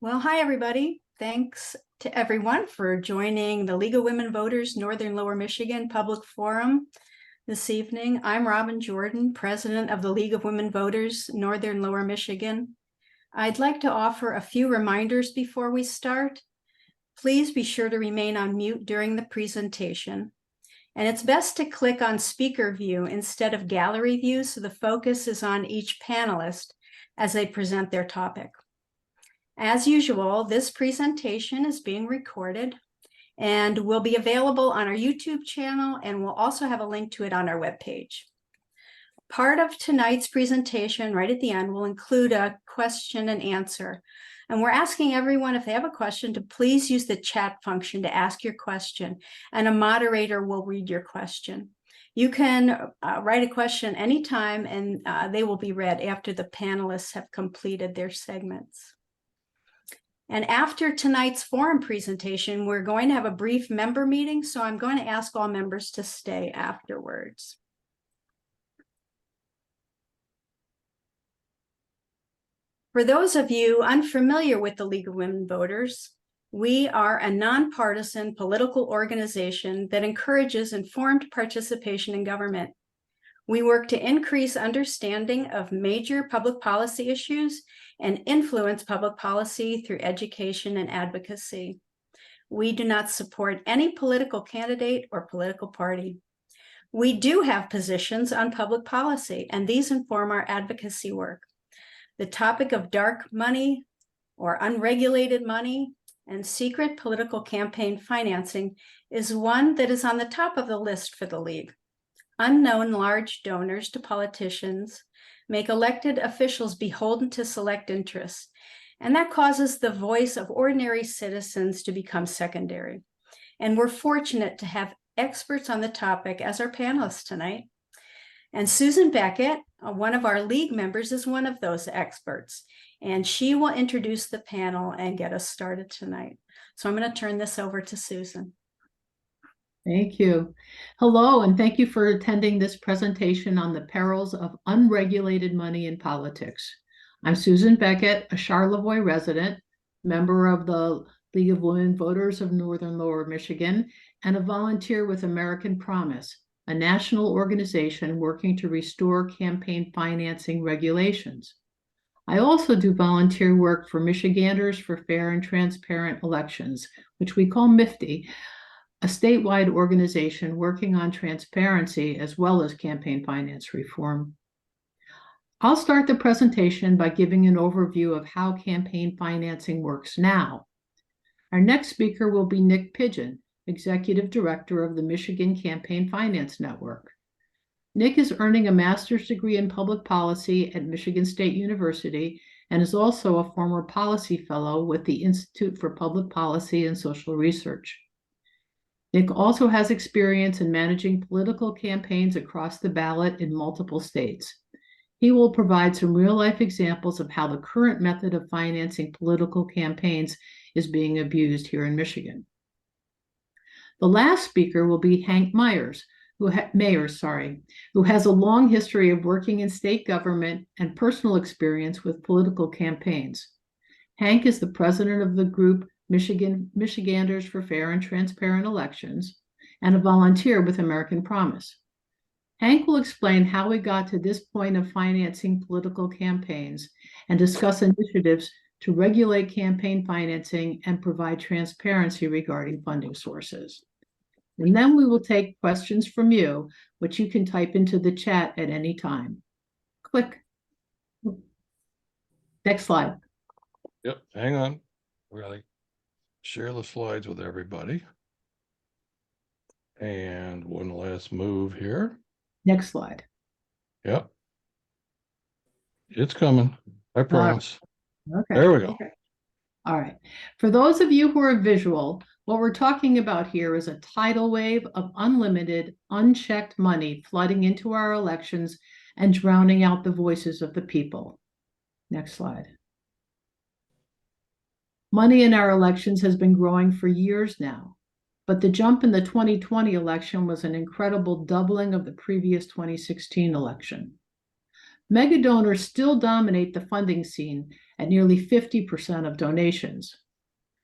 Well, hi, everybody. Thanks to everyone for joining the League of Women Voters Northern Lower Michigan Public Forum this evening. I'm Robin Jordan, president of the League of Women Voters Northern Lower Michigan. I'd like to offer a few reminders before we start. Please be sure to remain on mute during the presentation. And it's best to click on speaker view instead of gallery view so the focus is on each panelist as they present their topic. As usual, this presentation is being recorded and will be available on our YouTube channel, and we'll also have a link to it on our webpage. Part of tonight's presentation, right at the end, will include a question and answer. And we're asking everyone, if they have a question, to please use the chat function to ask your question, and a moderator will read your question. You can write a question anytime, and they will be read after the panelists have completed their segments. And after tonight's forum presentation, we're going to have a brief member meeting, so I'm going to ask all members to stay afterwards. For those of you unfamiliar with the League of Women Voters, we are a nonpartisan political organization that encourages informed participation in government. We work to increase understanding of major public policy issues and influence public policy through education and advocacy. We do not support any political candidate or political party. We do have positions on public policy, and these inform our advocacy work. The topic of dark money or unregulated money and secret political campaign financing is one that is on the top of the list for the League. Unknown large donors to politicians make elected officials beholden to select interests, and that causes the voice of ordinary citizens to become secondary. And we're fortunate to have experts on the topic as our panelists tonight. And Susan Beckett, one of our League members, is one of those experts, and she will introduce the panel and get us started tonight. So I'm going to turn this over to Susan. Thank you. Hello, and thank you for attending this presentation on the perils of unregulated money in politics. I'm Susan Beckett, a Charlevoix resident, member of the League of Women Voters of Northern Lower Michigan, and a volunteer with American Promise, a national organization working to restore campaign financing regulations. I also do volunteer work for Michiganders for Fair and Transparent Elections, which we call MIFTY, a statewide organization working on transparency as well as campaign finance reform. I'll start the presentation by giving an overview of how campaign financing works now. Our next speaker will be Nick Pigeon, Executive Director of the Michigan Campaign Finance Network. Nick is earning a master's degree in public policy at Michigan State University and is also a former policy fellow with the Institute for Public Policy and Social Research. Nick also has experience in managing political campaigns across the ballot in multiple states. He will provide some real-life examples of how the current method of financing political campaigns is being abused here in Michigan. The last speaker will be Hank Myers, who has a long history of working in state government and personal experience with political campaigns. Hank is the president of the group Michiganders for Fair and Transparent Elections, and a volunteer with American Promise. Hank will explain how we got to this point of financing political campaigns and discuss initiatives to regulate campaign financing and provide transparency regarding funding sources. And then we will take questions from you, which you can type into the chat at any time. Click. Next slide. Yep, hang on. We gotta share the slides with everybody. And one last move here. Next slide. Yep. It's coming. I promise. Okay. There we go. Okay. All right. For those of you who are visual, what we're talking about here is a tidal wave of unlimited, unchecked money flooding into our elections and drowning out the voices of the people. Next slide. Money in our elections has been growing for years now, but the jump in the 2020 election was an incredible doubling of the previous 2016 election. Mega donors still dominate the funding scene at nearly 50% of donations.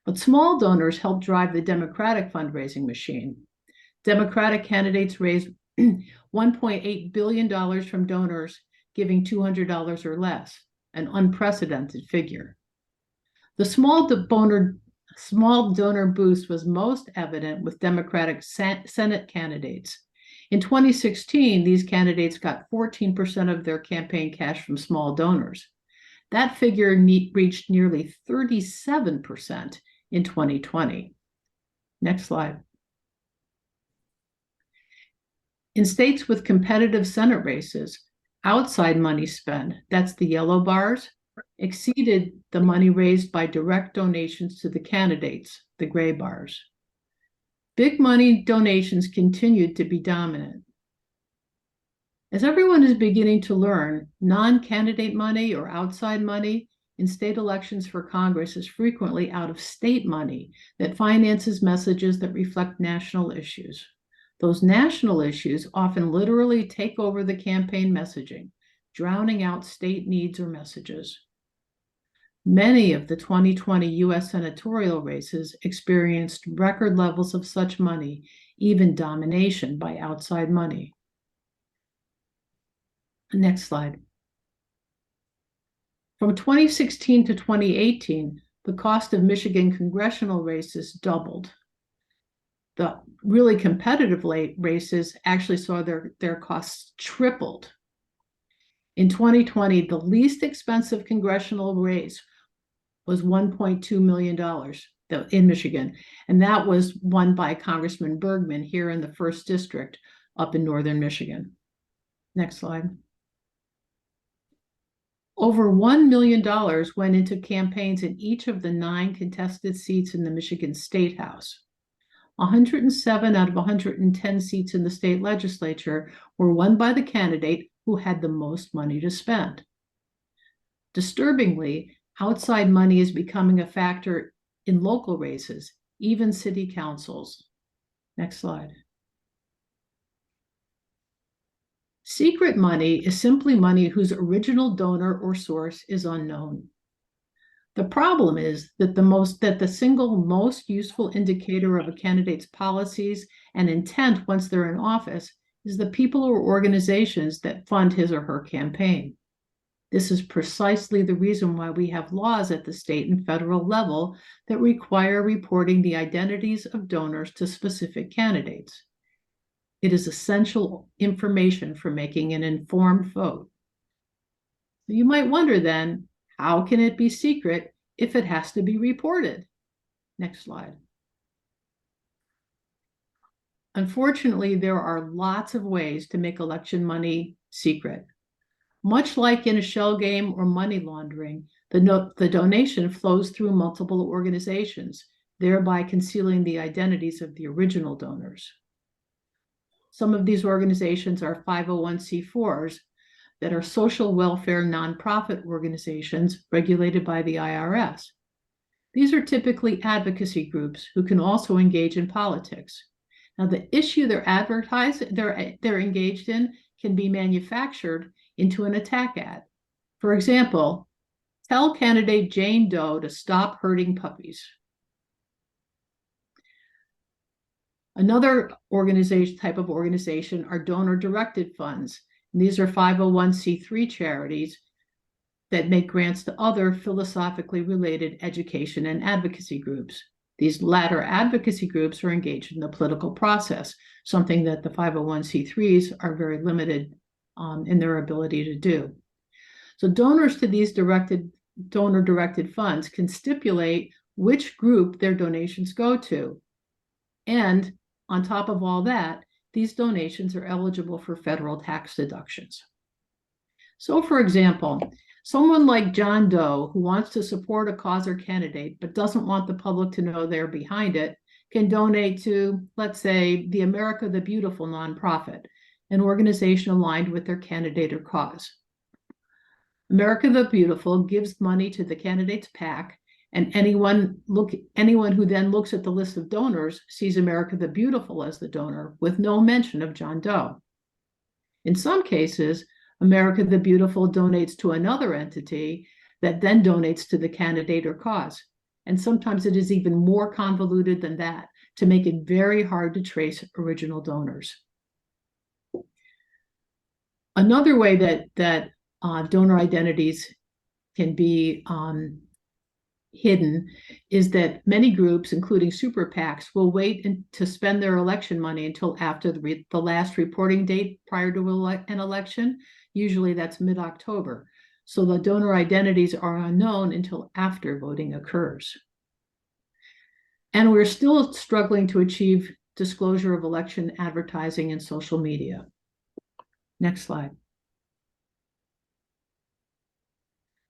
But small donors help drive the Democratic fundraising machine. Democratic candidates raised $1.8 billion from donors giving $200 or less, an unprecedented figure. The small donor boost was most evident with Democratic Senate candidates. In 2016, these candidates got 14% of their campaign cash from small donors. That figure reached nearly 37% in 2020. Next slide. In states with competitive Senate races, outside money spent, that's the yellow bars, exceeded the money raised by direct donations to the candidates, the gray bars. Big money donations continued to be dominant. As everyone is beginning to learn, non-candidate money or outside money in state elections for Congress is frequently out-of-state money that finances messages that reflect national issues. Those national issues often literally take over the campaign messaging, drowning out state needs or messages. Many of the 2020 U.S. senatorial races experienced record levels of such money, even domination by outside money. Next slide. From 2016 to 2018, the cost of Michigan congressional races doubled. The really competitive races actually saw their costs tripled. In 2020, the least expensive congressional race was $1.2 million in Michigan, and that was won by Congressman Bergman here in the 1st District up in northern Michigan. Next slide. Over $1 million went into campaigns in each of the 9 contested seats in the Michigan State House. 107 out of 110 seats in the state legislature were won by the candidate who had the most money to spend. Disturbingly, outside money is becoming a factor in local races, even city councils. Next slide. Secret money is simply money whose original donor or source is unknown. The problem is that the single most useful indicator of a candidate's policies and intent once they're in office is the people or organizations that fund his or her campaign. This is precisely the reason why we have laws at the state and federal level that require reporting the identities of donors to specific candidates. It is essential information for making an informed vote. You might wonder then, how can it be secret if it has to be reported? Next slide. Unfortunately, there are lots of ways to make election money secret. Much like in a shell game or money laundering, the donation flows through multiple organizations, thereby concealing the identities of the original donors. Some of these organizations are 501c4s that are social welfare nonprofit organizations regulated by the IRS. These are typically advocacy groups who can also engage in politics. Now, the issue they're engaged in can be manufactured into an attack ad. For example, tell candidate Jane Doe to stop hurting puppies. Another type of organization are donor-directed funds. And these are 501c3 charities that make grants to other philosophically related education and advocacy groups. These latter advocacy groups are engaged in the political process, something that the 501c3s are very limited in their ability to do. So donors to these donor-directed funds can stipulate which group their donations go to. And on top of all that, these donations are eligible for federal tax deductions. So for example, someone like John Doe who wants to support a cause or candidate but doesn't want the public to know they're behind it can donate to, let's say, the America the Beautiful nonprofit, an organization aligned with their candidate or cause. America the Beautiful gives money to the candidate's PAC, and anyone who then looks at the list of donors sees America the Beautiful as the donor with no mention of John Doe. In some cases, America the Beautiful donates to another entity that then donates to the candidate or cause. And sometimes it is even more convoluted than that to make it very hard to trace original donors. Another way that donor identities can be hidden is that many groups, including super PACs, will wait to spend their election money until after the last reporting date prior to an election. Usually that's mid-October. So the donor identities are unknown until after voting occurs. And we're still struggling to achieve disclosure of election advertising and social media. Next slide.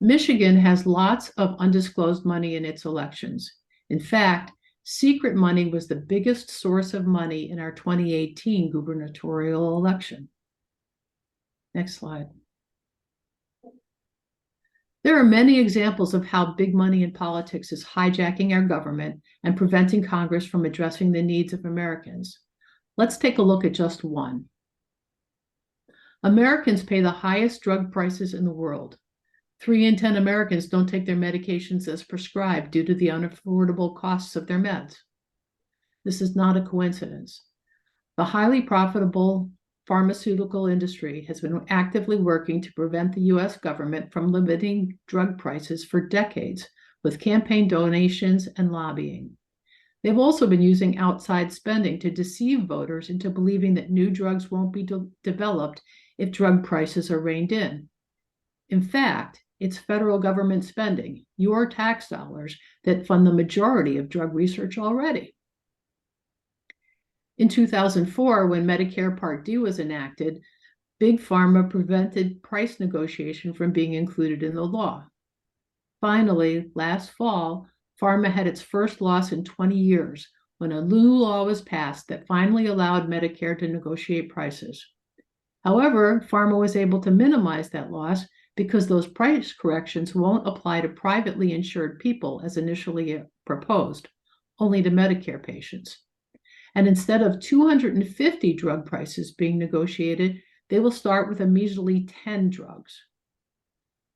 Michigan has lots of undisclosed money in its elections. In fact, secret money was the biggest source of money in our 2018 gubernatorial election. Next slide. There are many examples of how big money in politics is hijacking our government and preventing Congress from addressing the needs of Americans. Let's take a look at just one. Americans pay the highest drug prices in the world. 3 in 10 Americans don't take their medications as prescribed due to the unaffordable costs of their meds. This is not a coincidence. The highly profitable pharmaceutical industry has been actively working to prevent the U.S. government from limiting drug prices for decades with campaign donations and lobbying. They've also been using outside spending to deceive voters into believing that new drugs won't be developed if drug prices are reined in. In fact, it's federal government spending, your tax dollars, that fund the majority of drug research already. In 2004, when Medicare Part D was enacted, Big Pharma prevented price negotiation from being included in the law. Finally, last fall, pharma had its first loss in 20 years when a new law was passed that finally allowed Medicare to negotiate prices. However, pharma was able to minimize that loss because those price corrections won't apply to privately insured people as initially proposed, only to Medicare patients. And instead of 250 drug prices being negotiated, they will start with a measly 10 drugs.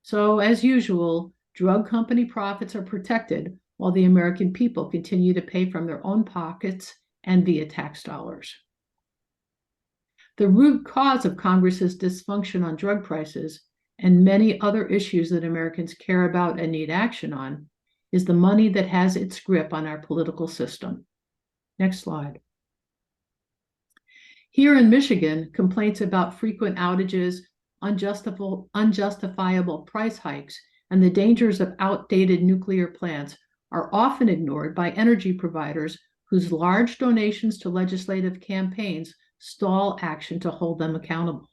So as usual, drug company profits are protected while the American people continue to pay from their own pockets and via tax dollars. The root cause of Congress's dysfunction on drug prices and many other issues that Americans care about and need action on is the money that has its grip on our political system. Next slide. Here in Michigan, complaints about frequent outages, unjustifiable price hikes, and the dangers of outdated nuclear plants are often ignored by energy providers whose large donations to legislative campaigns stall action to hold them accountable.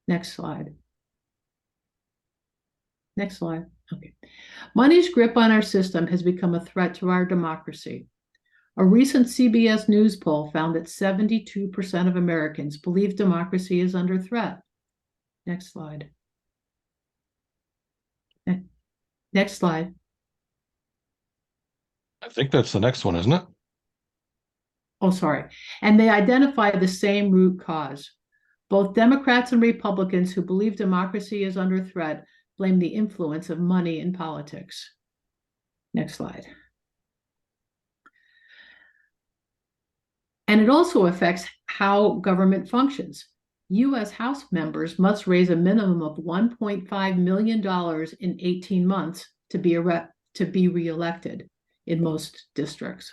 Next slide. Next slide. Okay. Money's grip on our system has become a threat to our democracy. A recent CBS News poll found that 72% of Americans believe democracy is under threat. Next slide. Next slide. I think that's the next one, isn't it? Oh, sorry. And they identify the same root cause. Both Democrats and Republicans who believe democracy is under threat blame the influence of money in politics. Next slide. And it also affects how government functions. U.S. House members must raise a minimum of $1.5 million in 18 months to be reelected in most districts.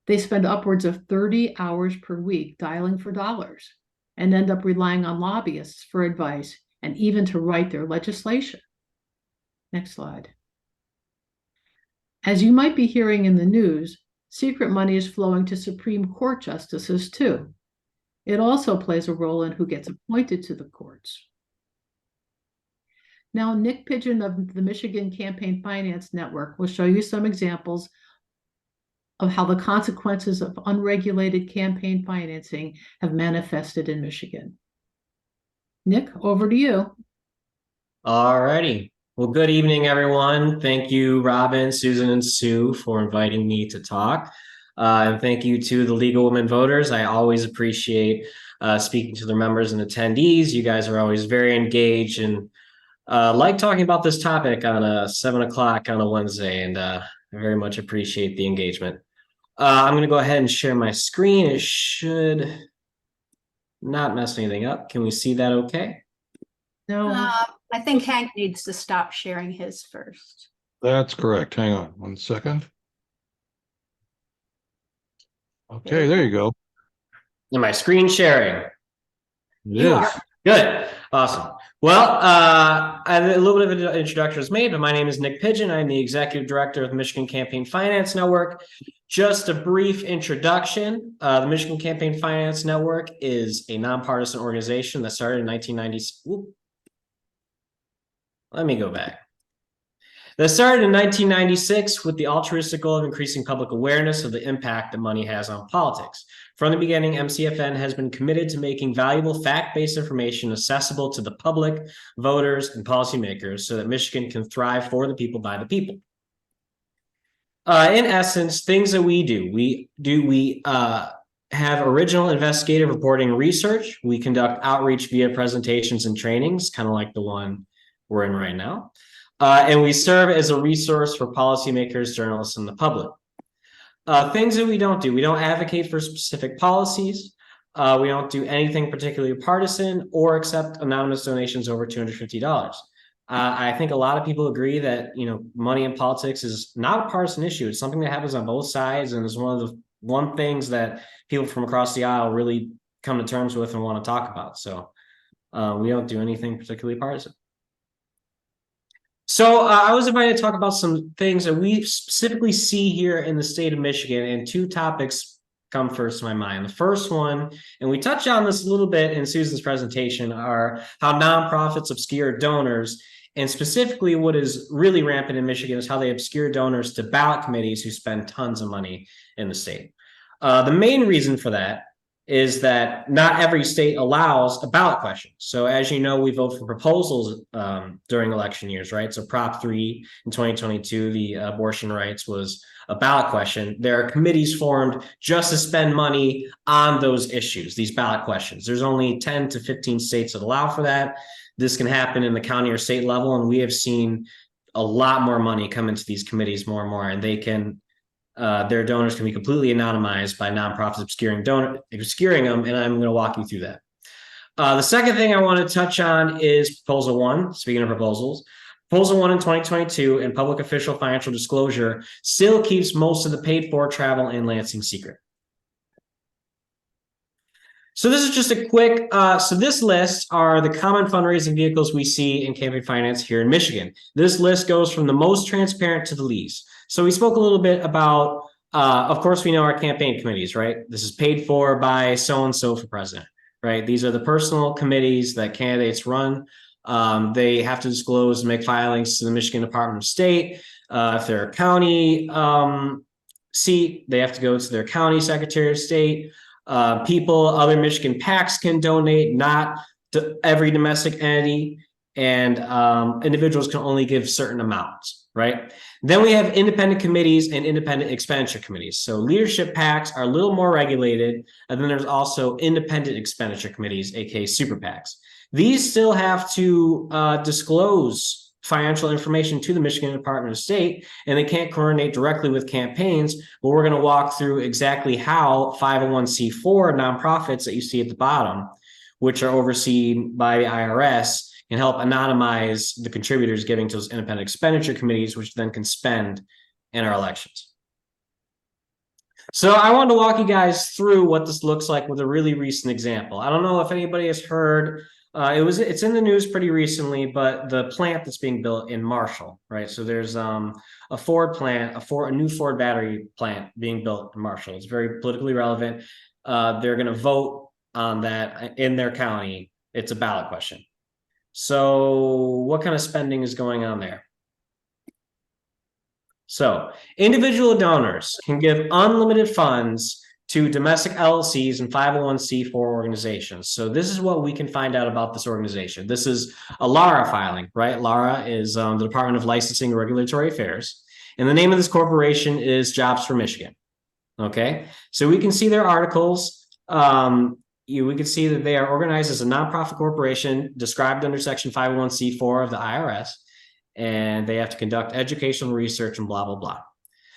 They spend upwards of 30 hours per week dialing for dollars and end up relying on lobbyists for advice and even to write their legislation. Next slide. As you might be hearing in the news, secret money is flowing to Supreme Court justices too. It also plays a role in who gets appointed to the courts. Now, Nick Pigeon of the Michigan Campaign Finance Network will show you some examples of how the consequences of unregulated campaign financing have manifested in Michigan. Nick, over to you. All righty. Well, good evening, everyone. Thank you, Robin, Susan, and Sue for inviting me to talk. And thank you to the League of Women Voters. I always appreciate speaking to the members and attendees. You guys are always very engaged and like talking about this topic on 7 o'clock on a Wednesday, and I very much appreciate the engagement. I'm going to go ahead and share my screen. It should not mess anything up. Can we see that okay? No, I think Hank needs to stop sharing his first. That's correct. Hang on 1 second. Okay, there you go. Am I screen sharing? It You is. are. Good. Awesome. Well, a little bit of an introduction was made, but my name is Nick Pigeon. I'm the executive director of the Michigan Campaign Finance Network. Just a brief introduction. The Michigan Campaign Finance Network is a nonpartisan organization that started in 1990. Let me go back. That started in 1996 with the altruistic goal of increasing public awareness of the impact that money has on politics. From the beginning, MCFN has been committed to making valuable fact-based information accessible to the public, voters, and policymakers so that Michigan can thrive for the people by the people. In essence, things that we do, we have original investigative reporting and research. We conduct outreach via presentations and trainings, kind of like the one we're in right now. And we serve as a resource for policymakers, journalists, and the public. Things that we don't do. We don't advocate for specific policies. We don't do anything particularly partisan or accept anonymous donations over $250. I think a lot of people agree that, money in politics is not a partisan issue. It's something that happens on both sides, and is one of the things that people from across the aisle really come to terms with and want to talk about. So we don't do anything particularly partisan. So I was invited to talk about some things that we specifically see here in the state of Michigan, and two topics come first to my mind. The first one, and we touched on this a little bit in Susan's presentation, are how nonprofits obscure donors, and specifically what is really rampant in Michigan is how they obscure donors to ballot committees who spend tons of money in the state. The main reason for that is that not every state allows a ballot question. So as you know, we vote for proposals during election years, right? So Prop 3 in 2022, the abortion rights, was a ballot question. There are committees formed just to spend money on those issues, these ballot questions. There's only 10 to 15 states that allow for that. This can happen in the county or state level, and we have seen a lot more money come into these committees more and more, and they can their donors can be completely anonymized by nonprofits obscuring them, and I'm going to walk you through that. The second thing I want to touch on is Proposal 1. Speaking of proposals, Proposal 1 in 2022 and public official financial disclosure still keeps most of the paid-for travel in Lansing secret. So this is just a quick, so this list are the common fundraising vehicles we see in campaign finance here in Michigan. This list goes from the most transparent to the least. So we spoke a little bit about, of course, we know our campaign committees, right? This is paid for by so-and-so for president, right? These are the personal committees that candidates run. They have to disclose and make filings to the Michigan Department of State. If they're a county seat, they have to go to their county secretary of state. Other Michigan PACs can donate, not to every domestic entity, and individuals can only give certain amounts, right? Then we have independent committees and independent expenditure committees. So leadership PACs are a little more regulated, and then there's also independent expenditure committees, aka super PACs. These still have to disclose financial information to the Michigan Department of State, and they can't coordinate directly with campaigns, but we're going to walk through exactly how 501c4 nonprofits that you see at the bottom, which are overseen by the IRS, can help anonymize the contributors giving to those independent expenditure committees, which then can spend in our elections. So I wanted to walk you guys through what this looks like with a really recent example. I don't know if anybody has heard, it's in the news pretty recently, but the plant that's being built in Marshall, right? So there's a Ford plant, a new Ford battery plant being built in Marshall. It's very politically relevant. They're going to vote on that in their county. It's a ballot question. So what kind of spending is going on there? So individual donors can give unlimited funds to domestic LLCs and 501c4 organizations. So this is what we can find out about this organization. This is a LARA filing, right? LARA is the Department of Licensing and Regulatory Affairs. And the name of this corporation is Jobs for Michigan. Okay, so we can see their articles. we can see that they are organized as a nonprofit corporation described under Section 501c4 of the IRS, and they have to conduct educational research and blah, blah, blah.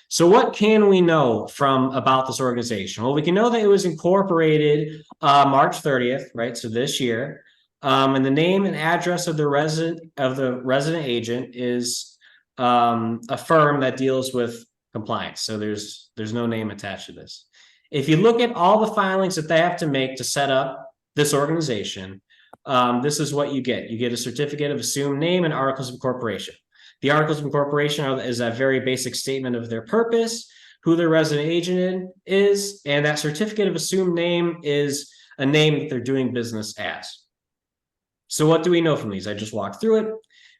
So what can we know about this organization? Well, we can know that it was incorporated March 30th, right? So this year. And the name and address of the resident agent is a firm that deals with compliance. So there's no name attached to this. If you look at all the filings that they have to make to set up this organization, this is what you get. You get a certificate of assumed name and articles of incorporation. The articles of incorporation is a very basic statement of their purpose, who their resident agent is, and that certificate of assumed name is a name that they're doing business as. So what do we know from these? I just walked through it.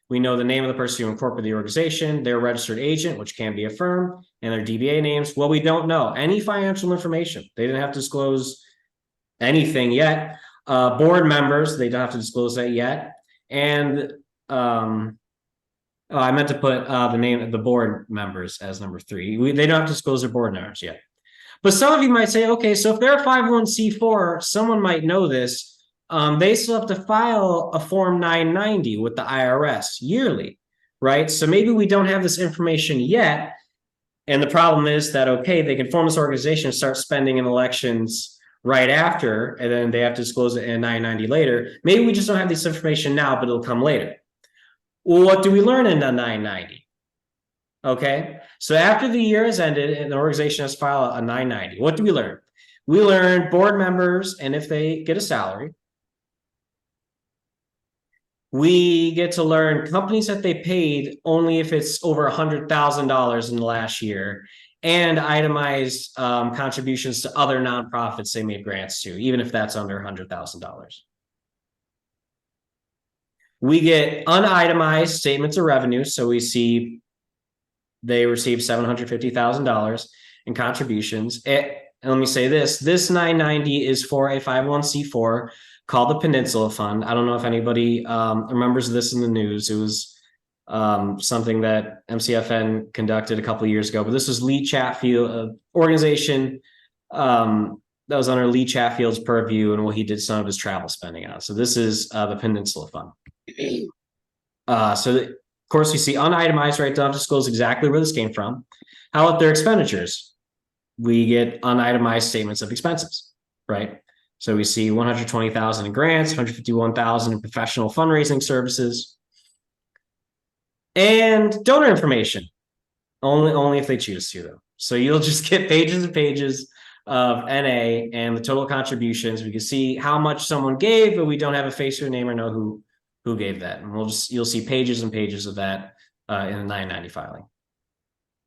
We know the name of the person who incorporated the organization, their registered agent, which can be a firm, and their DBA names. Well, we don't know any financial information. They didn't have to disclose anything yet. Board members, they don't have to disclose that yet. And I meant to put the name of the board members as number 3. They don't have to disclose their board members yet. But some of you might say, okay, so if they're a 501c4, someone might know this. They still have to file a Form 990 with the IRS yearly, right? So maybe we don't have this information yet. And the problem is that, okay, they can form this organization and start spending in elections right after, and then they have to disclose it in 990 later. Maybe we just don't have this information now, but it'll come later. Well, what do we learn in the 990? Okay, so after the year has ended and the organization has filed a 990, what do we learn? We learn board members, and if they get a salary. We get to learn companies that they paid only if it's over $100,000 in the last year, and itemized contributions to other nonprofits they made grants to, even if that's under $100,000. We get unitemized statements of revenue. So we see they received $750,000 in contributions. And let me say this 990 is for a 501c4 called the Peninsula Fund. I don't know if anybody remembers this in the news. It was something that MCFN conducted a couple of years ago, but this was Lee Chatfield, an organization that was under Lee Chatfield's purview and what he did some of his travel spending on. So this is the Peninsula Fund. Of course, we see unitemized, right? Don't disclose exactly where this came from. How about their expenditures? We get unitemized statements of expenses, right? So we see $120,000 in grants, $151,000 in professional fundraising services, and donor information. Only if they choose to, though. So you'll just get pages and pages of NA and the total contributions. We can see how much someone gave, but we don't have a face or name or know who gave that. And you'll see pages and pages of that in the 990 filing.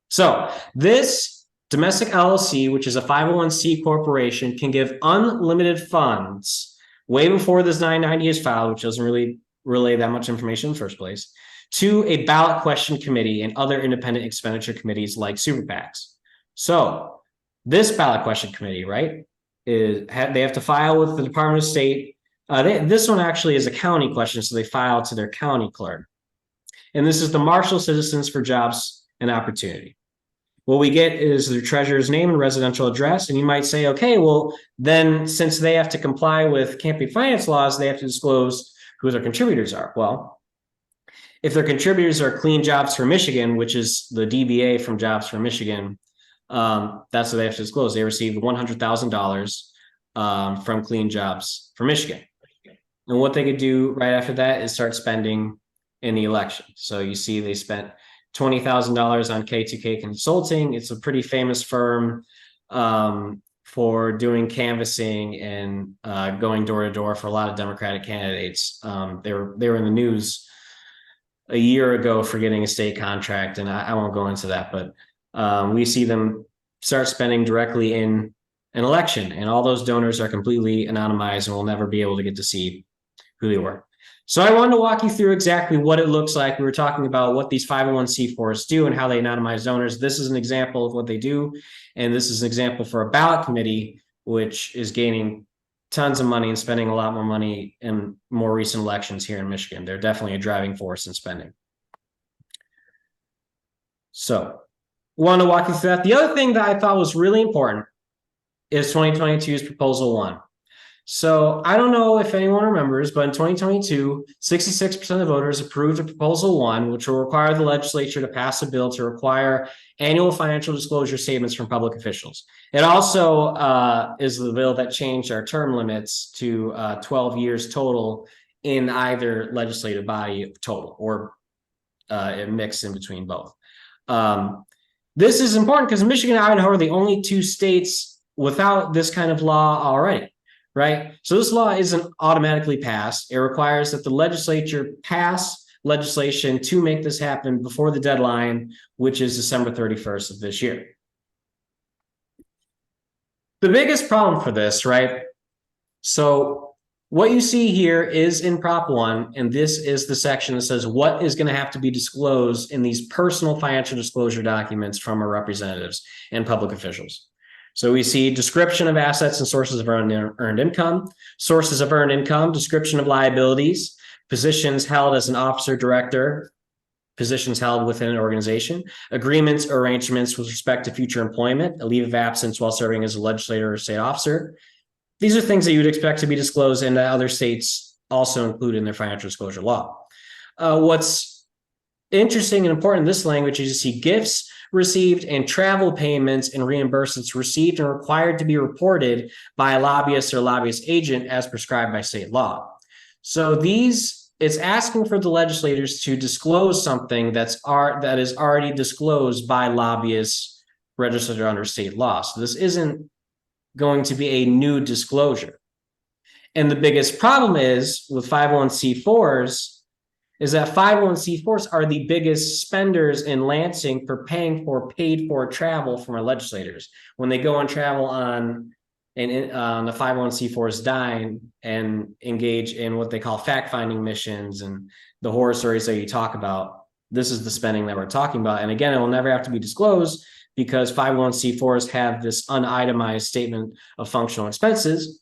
So this domestic LLC, which is a 501c corporation, can give unlimited funds way before this 990 is filed, which doesn't really relay that much information in the first place, to a ballot question committee and other independent expenditure committees like super PACs. So this ballot question committee, right, they have to file with the Department of State. This one actually is a county question, so they file to their county clerk. And this is the Marshall Citizens for Jobs and Opportunity. What we get is their treasurer's name and residential address. And you might say, okay, well, then since they have to comply with campaign finance laws, they have to disclose who their contributors are. Well, if their contributors are Clean Jobs for Michigan, which is the DBA from Jobs for Michigan, that's what they have to disclose. They received $100,000 from Clean Jobs for Michigan. And what they could do right after that is start spending in the election. So you see they spent $20,000 on K2K Consulting. It's a pretty famous firm for doing canvassing and going door to door for a lot of Democratic candidates. They were in the news a year ago for getting a state contract, and I won't go into that, but we see them start spending directly in an election, and all those donors are completely anonymized and we'll never be able to get to see who they were. So I wanted to walk you through exactly what it looks like. We were talking about what these 501c4s do and how they anonymize donors. This is an example of what they do. And this is an example for a ballot committee, which is gaining tons of money and spending a lot more money in more recent elections here in Michigan. They're definitely a driving force in spending. So I want to walk you through that. The other thing that I thought was really important is 2022's Proposal 1. So I don't know if anyone remembers, but in 2022, 66% of the voters approved of Proposal 1, which will require the legislature to pass a bill to require annual financial disclosure statements from public officials. It also is the bill that changed our term limits to 12 years total in either legislative body total, or a mix in between both. This is important because Michigan and Idaho are the only two states without this kind of law already, right? So this law isn't automatically passed. It requires that the legislature pass legislation to make this happen before the deadline, which is December 31st of this year. The biggest problem for this, right? So what you see here is in Prop 1, and this is the section that says what is going to have to be disclosed in these personal financial disclosure documents from our representatives and public officials. So we see description of assets and sources of earned income, sources of earned income, description of liabilities, positions held as an officer, director, positions held within an organization, agreements or arrangements with respect to future employment, a leave of absence while serving as a legislator or state officer. These are things that you would expect to be disclosed and that other states also include in their financial disclosure law. What's interesting and important in this language is you see gifts received and travel payments and reimbursements received and required to be reported by a lobbyist or lobbyist agent as prescribed by state law. So it's asking for the legislators to disclose something that is already disclosed by lobbyists registered under state law. So this isn't going to be a new disclosure. And the biggest problem is with 501c4s is that 501c4s are the biggest spenders in Lansing for paying for paid for travel from our legislators. When they go and travel on the 501c4's dime and engage in what they call fact-finding missions and the horror stories that you talk about, this is the spending that we're talking about. And again, it will never have to be disclosed because 501c4s have this unitemized statement of functional expenses.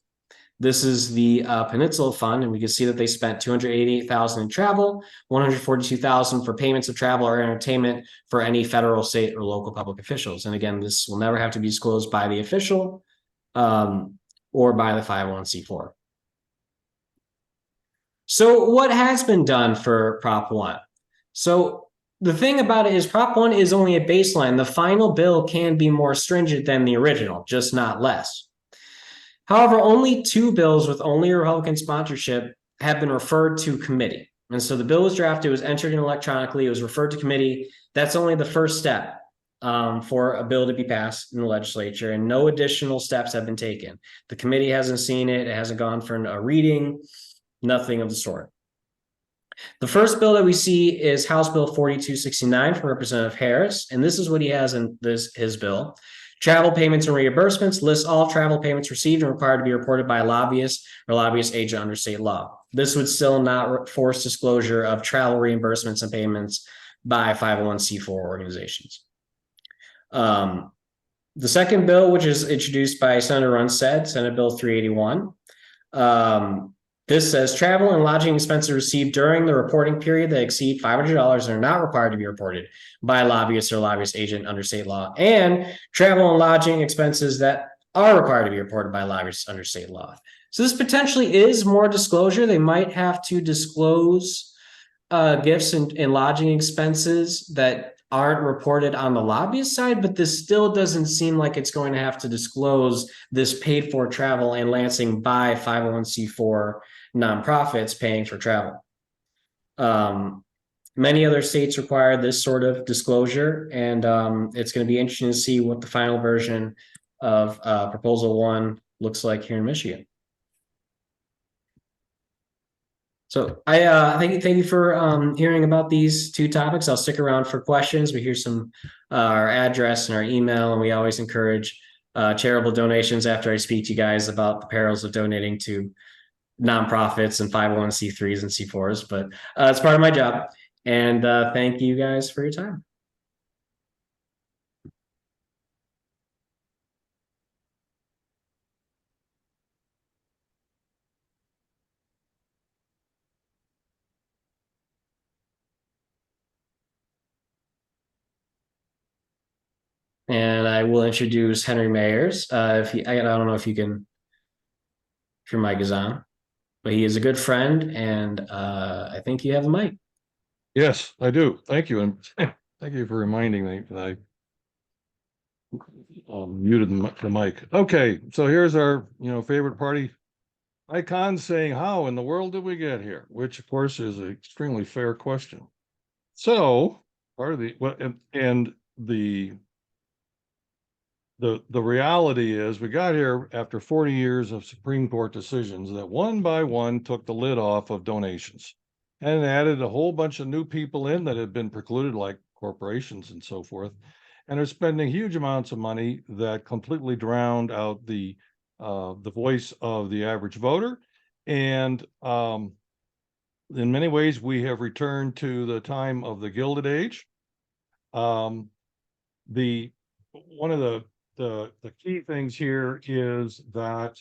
This is the Peninsula Fund, and we can see that they spent $288,000 in travel, $142,000 for payments of travel or entertainment for any federal, state, or local public officials. And again, this will never have to be disclosed by the official or by the 501c4. So what has been done for Prop 1? So the thing about it is Prop 1 is only a baseline. The final bill can be more stringent than the original, just not less. However, only 2 bills with only Republican sponsorship have been referred to committee. And so the bill was drafted, it was entered in electronically, it was referred to committee. That's only the first step for a bill to be passed in the legislature, and no additional steps have been taken. The committee hasn't seen it, it hasn't gone for a reading, nothing of the sort. The first bill that we see is House Bill 4269 from Representative Harris, and this is what he has in his bill. Travel payments and reimbursements lists all travel payments received and required to be reported by a lobbyist or lobbyist agent under state law. This would still not force disclosure of travel reimbursements and payments by 501c4 organizations. The second bill, which is introduced by Senator Runstead, Senate Bill 381, this says travel and lodging expenses received during the reporting period that exceed $500 and are not required to be reported by a lobbyist or lobbyist agent under state law, and travel and lodging expenses that are required to be reported by lobbyists under state law. So this potentially is more disclosure. They might have to disclose gifts and lodging expenses that aren't reported on the lobbyist side, but this still doesn't seem like it's going to have to disclose this paid for travel and Lansing by 501c4 nonprofits paying for travel. Many other states require this sort of disclosure, and it's going to be interesting to see what the final version of Proposal 1 looks like here in Michigan. So I thank you for hearing about these 2 topics. I'll stick around for questions. We hear our address and our email, and we always encourage charitable donations after I speak to you guys about the perils of donating to nonprofits and 501c3s and C4s, but it's part of my job. And thank you guys for your time. And I will introduce Henry Mayers. I don't know if you can if your mic is on. But he is a good friend, and I think you have the mic. Yes, I do. Thank you. And thank you for reminding me that I muted the mic. Okay, so here's our, favorite party icon saying, how in the world did we get here? Which of course is an extremely fair question. So part of the, well, and the reality is we got here after 40 years of Supreme Court decisions that one by one took the lid off of donations and added a whole bunch of new people in that had been precluded, like corporations and so forth, and are spending huge amounts of money that completely drowned out the voice of the average voter. And in many ways, we have returned to the time of the Gilded Age. One of the key things here is that,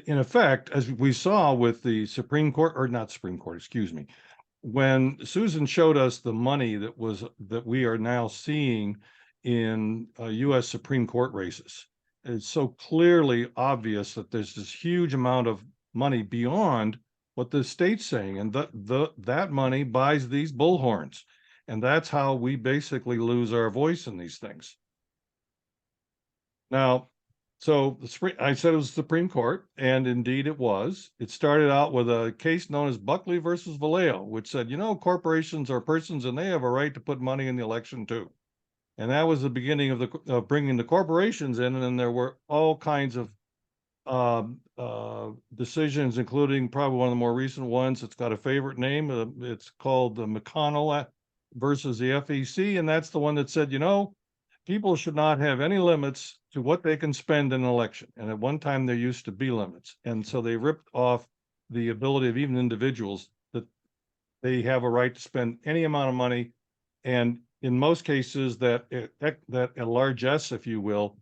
in effect, as we saw with the Supreme Court, or not Supreme Court, excuse me, when Susan showed us the money that we are now seeing in U.S. Supreme Court races, it's so clearly obvious that there's this huge amount of money beyond what the state's saying, and that money buys these bullhorns, and that's how we basically lose our voice in these things. Now, so I said it was the Supreme Court, and indeed it was. It started out with a case known as Buckley versus Vallejo, which said, corporations are persons and they have a right to put money in the election too. And that was the beginning of bringing the corporations in, and then there were all kinds of decisions, including probably one of the more recent ones. It's got a favorite name. It's called the McConnell versus the FEC, and that's the one that said, people should not have any limits to what they can spend in an election. And at one time there used to be limits. And so they ripped off the ability of even individuals that they have a right to spend any amount of money. And in most cases that a largesse, if you will,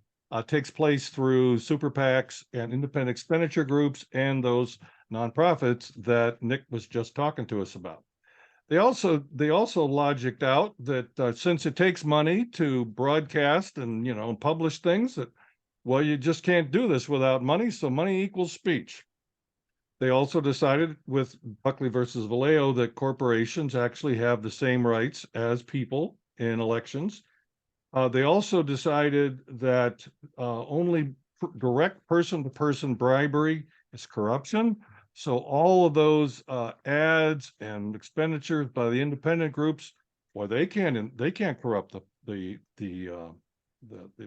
takes place through super PACs and independent expenditure groups and those nonprofits that Nick was just talking to us about. They also logicked out that since it takes money to broadcast and publish things, that you just can't do this without money, so money equals speech. They also decided with Buckley versus Vallejo that corporations actually have the same rights as people in elections. They also decided that only direct person-to-person bribery is corruption. So all of those ads and expenditures by the independent groups, they can't corrupt the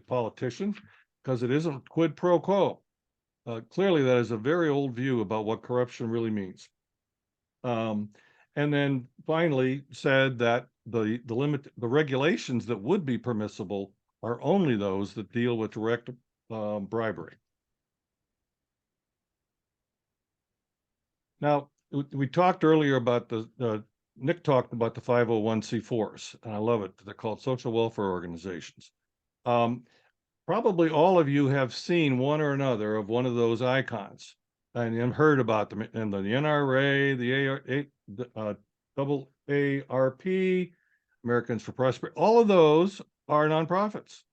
politician, because it isn't quid pro quo. Clearly, that is a very old view about what corruption really means. And then finally said that the regulations that would be permissible are only those that deal with direct bribery. Now, we talked earlier about Nick talked about the 501c4s, and I love it. They're called social welfare organizations. Probably all of you have seen one or another of one of those icons and heard about them, and the NRA, the AARP, Americans for Prosperity. All of those are nonprofits.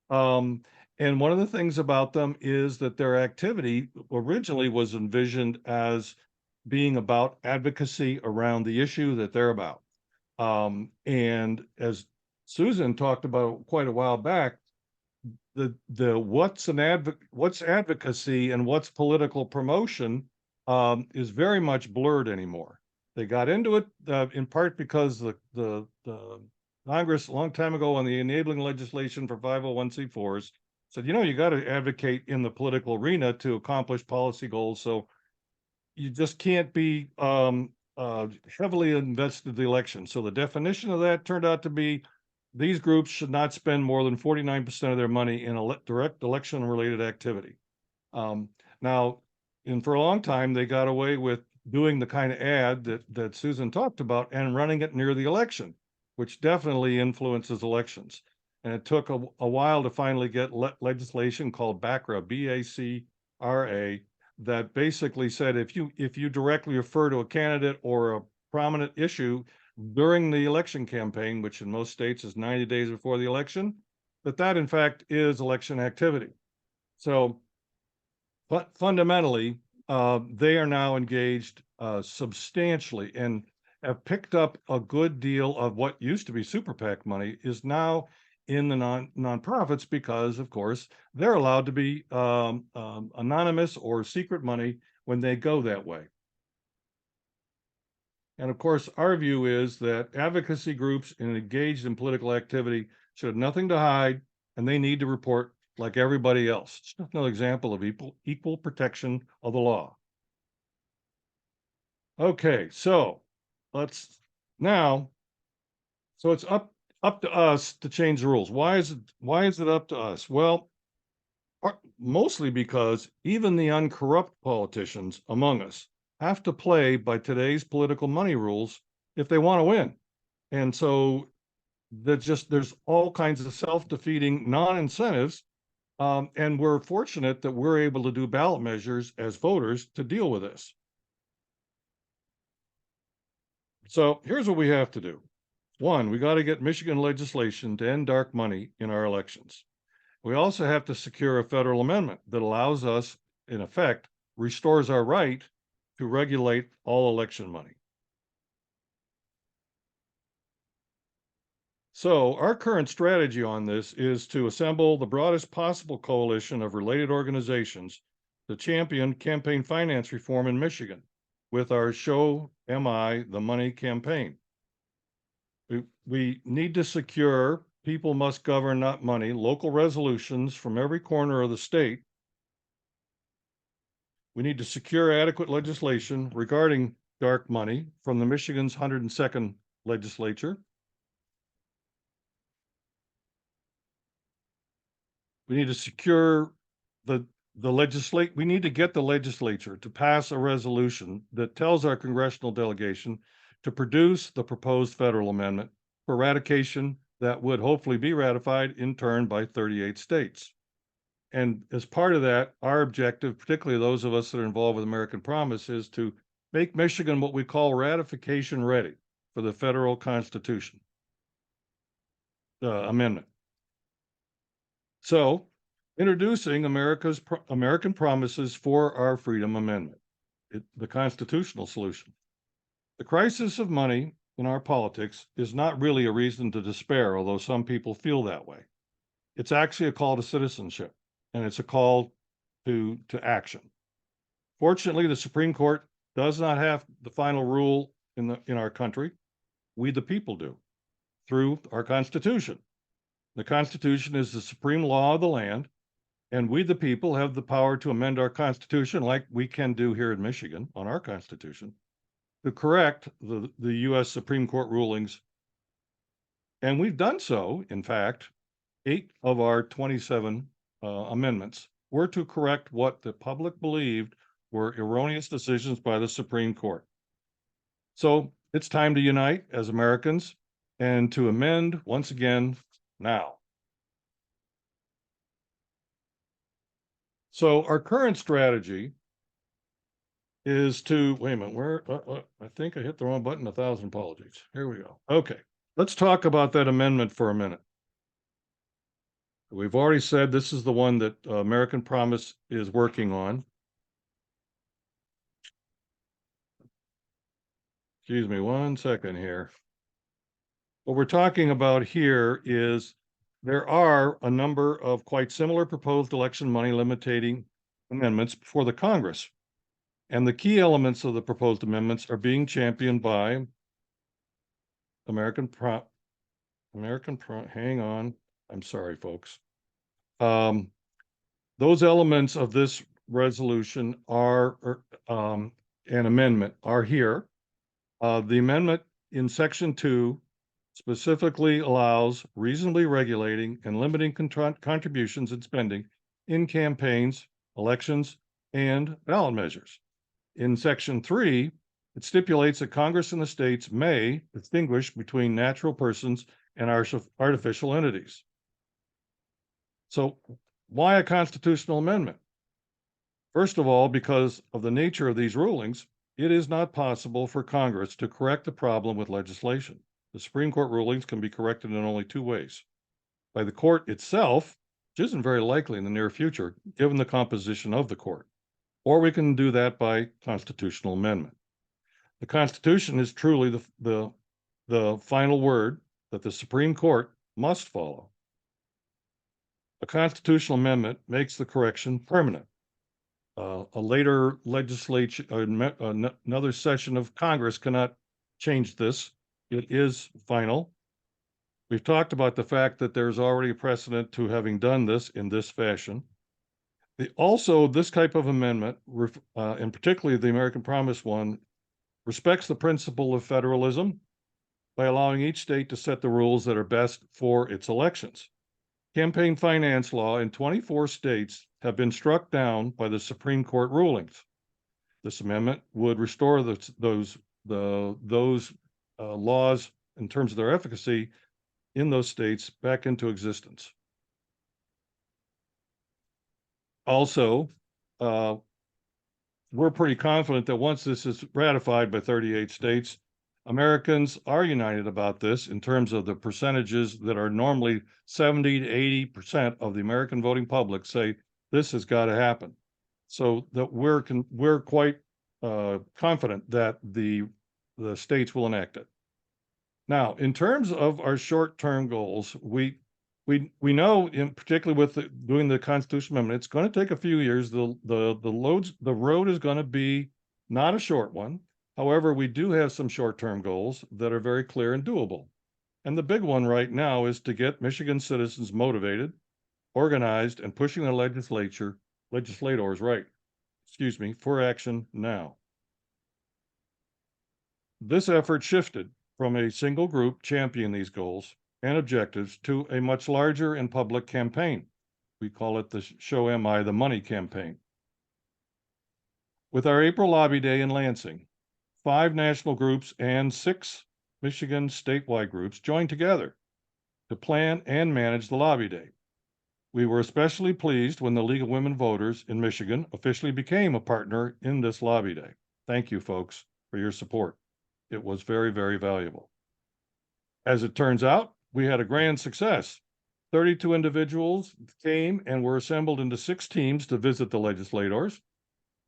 And one of the things about them is that their activity originally was envisioned as being about advocacy around the issue that they're about. And as Susan talked about quite a while back, what's advocacy and what's political promotion is very much blurred anymore. They got into it in part because the Congress a long time ago on the enabling legislation for 501c4s said, you got to advocate in the political arena to accomplish policy goals. So you just can't be heavily invested in the election. So the definition of that turned out to be these groups should not spend more than 49% of their money in direct election-related activity. Now, for a long time, they got away with doing the kind of ad that Susan talked about and running it near the election, which definitely influences elections. And it took a while to finally get legislation called BACRA, B-A-C-R-A, that basically said if you directly refer to a candidate or a prominent issue during the election campaign, which in most states is 90 days before the election, that in fact is election activity. So, but fundamentally, they are now engaged substantially and have picked up a good deal of what used to be super PAC money is now in the nonprofits because, of course, they're allowed to be anonymous or secret money when they go that way. And of course, our view is that advocacy groups engaged in political activity should have nothing to hide, and they need to report like everybody else. It's just another example of equal protection of the law. Okay, so let's now, so it's up to us to change the rules. Why is it up to us? Well, mostly because even the uncorrupt politicians among us have to play by today's political money rules if they want to win. And so there's all kinds of self-defeating non-incentives. And we're fortunate that we're able to do ballot measures as voters to deal with this. So here's what we have to do. One, we got to get Michigan legislation to end dark money in our elections. We also have to secure a federal amendment that allows us, in effect, restores our right to regulate all election money. So our current strategy on this is to assemble the broadest possible coalition of related organizations to champion campaign finance reform in Michigan with our Show MI the Money campaign. We need to secure people must govern, not money, local resolutions from every corner of the state. We need to secure adequate legislation regarding dark money from the Michigan's 102nd legislature. We need to secure we need to get the legislature to pass a resolution that tells our congressional delegation to produce the proposed federal amendment for ratification that would hopefully be ratified in turn by 38 states. And as part of that, our objective, particularly those of us that are involved with American Promise, is to make Michigan what we call ratification ready for the federal Constitution amendment. So, introducing American Promises for Our Freedom Amendment, the constitutional solution. The crisis of money in our politics is not really a reason to despair, although some people feel that way. It's actually a call to citizenship, and it's a call to action. Fortunately, the Supreme Court does not have the final rule in our country. We, the people, do through our Constitution. The Constitution is the supreme law of the land, and we, the people, have the power to amend our Constitution, like we can do here in Michigan on our Constitution, to correct the U.S. Supreme Court rulings. And we've done so. In fact, 8 of our 27 amendments were to correct what the public believed were erroneous decisions by the Supreme Court. So it's time to unite as Americans and to amend once again now. So our current strategy is to, wait a minute, I think I hit the wrong button, 1,000 apologies. Here we go. Okay, let's talk about that amendment for a minute. We've already said this is the one that American Promise is working on. Excuse me one second here. What we're talking about here is there are a number of quite similar proposed election money limiting amendments before the Congress. And the key elements of the proposed amendments are being championed by hang on. I'm sorry, folks. Those elements of this resolution are, an amendment are here. The amendment in section 2 specifically allows reasonably regulating and limiting contributions and spending in campaigns, elections, and ballot measures. In section 3, it stipulates that Congress and the states may distinguish between natural persons and artificial entities. So why a constitutional amendment? First of all, because of the nature of these rulings, it is not possible for Congress to correct the problem with legislation. The Supreme Court rulings can be corrected in only 2 ways. By the court itself, which isn't very likely in the near future, given the composition of the court, or we can do that by constitutional amendment. The Constitution is truly the final word that the Supreme Court must follow. A constitutional amendment makes the correction permanent. A later legislature, another session of Congress cannot change this. It is final. We've talked about the fact that there's already a precedent to having done this in this fashion. Also, this type of amendment, and particularly the American Promise one, respects the principle of federalism by allowing each state to set the rules that are best for its elections. Campaign finance law in 24 states have been struck down by the Supreme Court rulings. This amendment would restore those laws in terms of their efficacy in those states back into existence. Also, we're pretty confident that once this is ratified by 38 states, Americans are united about this in terms of the percentages that are normally 70 to 80% of the American voting public say this has got to happen. So that we're quite confident that the states will enact it. Now, in terms of our short-term goals, we know, in particularly with doing the Constitutional Amendment, it's going to take a few years. The road is going to be not a short one. However, we do have some short-term goals that are very clear and doable. And the big one right now is to get Michigan citizens motivated, organized, and pushing the legislators for action now. This effort shifted from a single group championing these goals and objectives to a much larger and public campaign. We call it the Show MI the Money campaign. With our April Lobby Day in Lansing, 5 national groups and 6 Michigan statewide groups joined together to plan and manage the Lobby Day. We were especially pleased when the League of Women Voters in Michigan officially became a partner in this Lobby Day. Thank you, folks, for your support. It was very, very valuable. As it turns out, we had a grand success. 32 individuals came and were assembled into 6 teams to visit the legislators.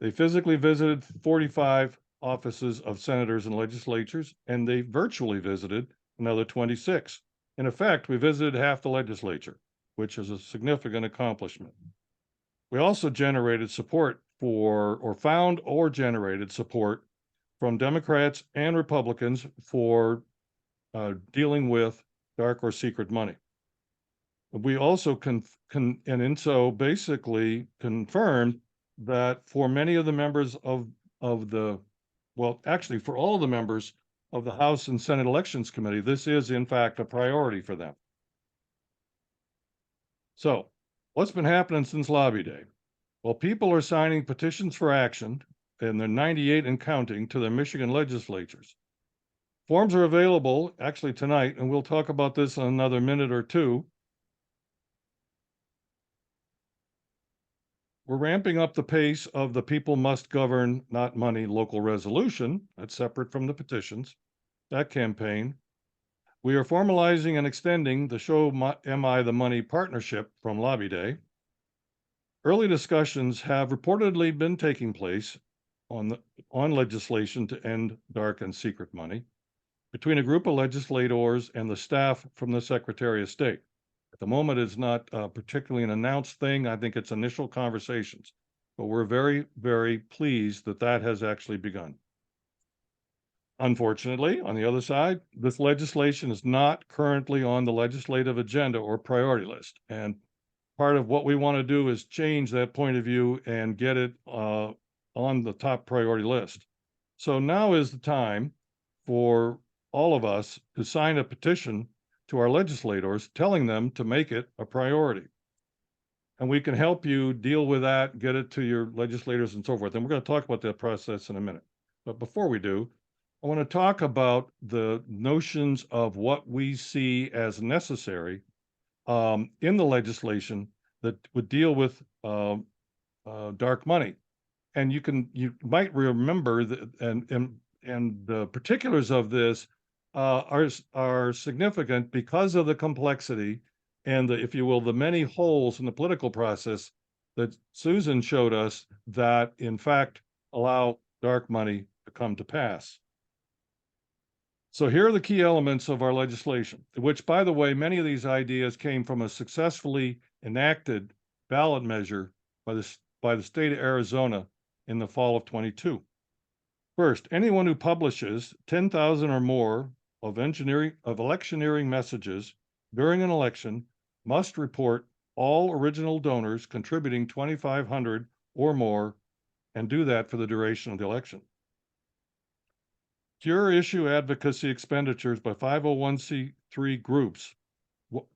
They physically visited 45 offices of senators and legislatures, and they virtually visited another 26. In effect, we visited half the legislature, which is a significant accomplishment. We also generated support generated support from Democrats and Republicans for dealing with dark or secret money. We also basically confirmed that for many of the members for all of the members of the House and Senate Elections Committee, this is in fact a priority for them. So, what's been happening since Lobby Day? Well, people are signing petitions for action, and they're 98 and counting, to the Michigan legislatures. Forms are available actually tonight, and we'll talk about this in another minute or two. We're ramping up the pace of the People Must Govern, Not Money local resolution. That's separate from the petitions, that campaign. We are formalizing and extending the Show MI the Money partnership from Lobby Day. Early discussions have reportedly been taking place on legislation to end dark and secret money between a group of legislators and the staff from the Secretary of State. At the moment, it's not particularly an announced thing. I think it's initial conversations, but we're very, very pleased that that has actually begun. Unfortunately, on the other side, this legislation is not currently on the legislative agenda or priority list. And part of what we want to do is change that point of view and get it on the top priority list. So now is the time for all of us to sign a petition to our legislators telling them to make it a priority. And we can help you deal with that, get it to your legislators and so forth. And we're going to talk about that process in a minute. But before we do, I want to talk about the notions of what we see as necessary in the legislation that would deal with dark money. And you might remember that, and the particulars of this are significant because of the complexity and the, if you will, the many holes in the political process that Susan showed us that in fact allow dark money to come to pass. So here are the key elements of our legislation, which, by the way, many of these ideas came from a successfully enacted ballot measure by the state of Arizona in the fall of 22. First, anyone who publishes 10,000 or more of electioneering messages during an election must report all original donors contributing 2,500 or more and do that for the duration of the election. Pure issue advocacy expenditures by 501c3 groups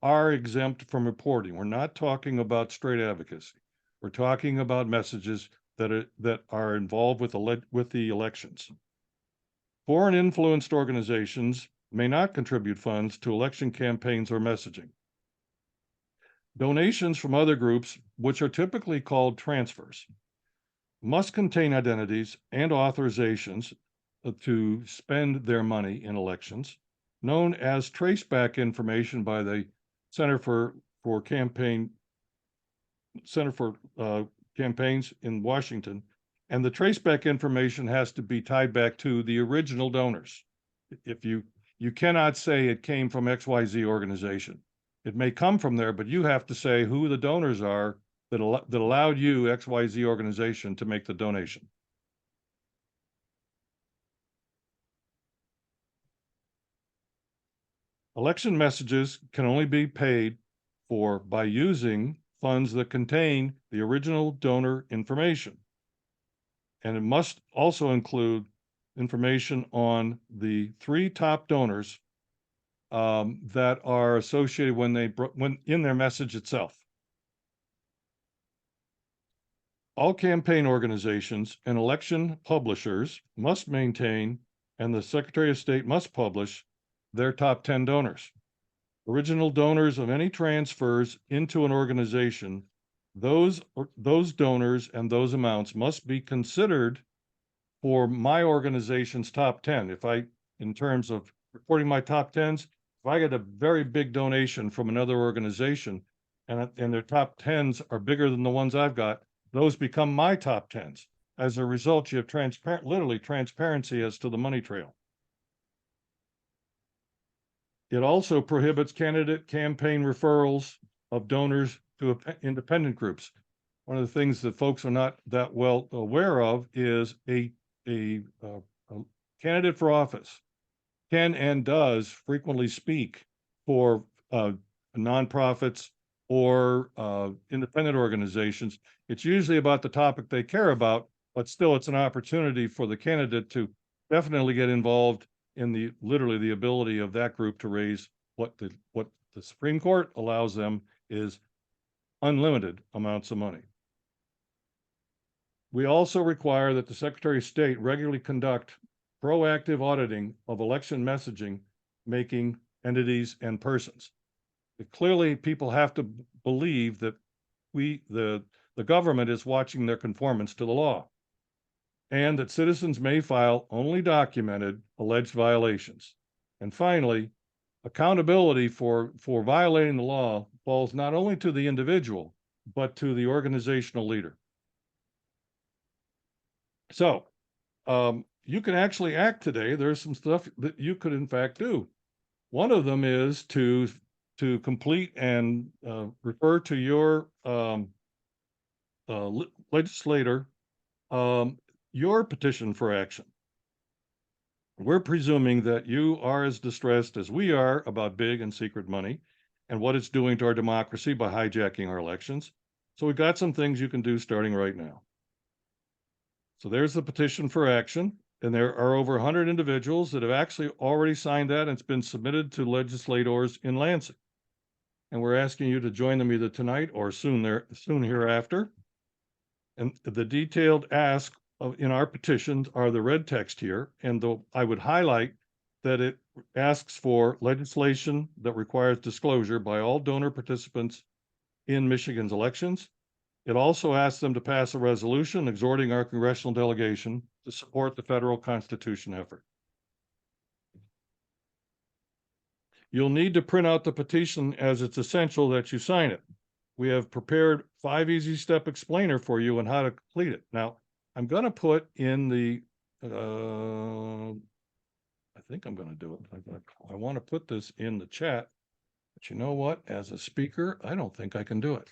are exempt from reporting. We're not talking about straight advocacy. We're talking about messages that are involved with the elections. Foreign influenced organizations may not contribute funds to election campaigns or messaging. Donations from other groups, which are typically called transfers, must contain identities and authorizations to spend their money in elections, known as traceback information by the Center for Campaigns in Washington. And the traceback information has to be tied back to the original donors. If you cannot say it came from XYZ organization. It may come from there, but you have to say who the donors are that allowed you, XYZ organization, to make the donation. Election messages can only be paid for by using funds that contain the original donor information. And it must also include information on the 3 top donors that are associated when in their message itself. All campaign organizations and election publishers must maintain, and the Secretary of State must publish, their top 10 donors. Original donors of any transfers into an organization, those donors and those amounts must be considered for my organization's top 10. In terms of reporting my top 10s, if I get a very big donation from another organization and their top 10s are bigger than the ones I've got, those become my top 10s. As a result, you have literally transparency as to the money trail. It also prohibits candidate campaign referrals of donors to independent groups. One of the things that folks are not that well aware of is a candidate for office can and does frequently speak for nonprofits or independent organizations. It's usually about the topic they care about, but still it's an opportunity for the candidate to definitely get involved in literally the ability of that group to raise what the Supreme Court allows them is unlimited amounts of money. We also require that the Secretary of State regularly conduct proactive auditing of election messaging making entities and persons. Clearly, people have to believe that the government is watching their conformance to the law, and that citizens may file only documented alleged violations. And finally, accountability for violating the law falls not only to the individual, but to the organizational leader. So you can actually act today. There's some stuff that you could in fact do. One of them is to complete and refer to your legislator your petition for action. We're presuming that you are as distressed as we are about big and secret money and what it's doing to our democracy by hijacking our elections. So we've got some things you can do starting right now. So there's the petition for action, and there are over 100 individuals that have actually already signed that, and it's been submitted to legislators in Lansing. And we're asking you to join them either tonight or soon hereafter. And the detailed ask in our petitions are the red text here, and I would highlight that it asks for legislation that requires disclosure by all donor participants in Michigan's elections. It also asks them to pass a resolution exhorting our congressional delegation to support the federal Constitution effort. You'll need to print out the petition, as it's essential that you sign it. we have prepared 5 easy step explainer for you on how to complete it. Now, I'm going to put in the, I think I'm going to do it. I want to put this in the chat, but you know what? As a speaker, I don't think I can do it.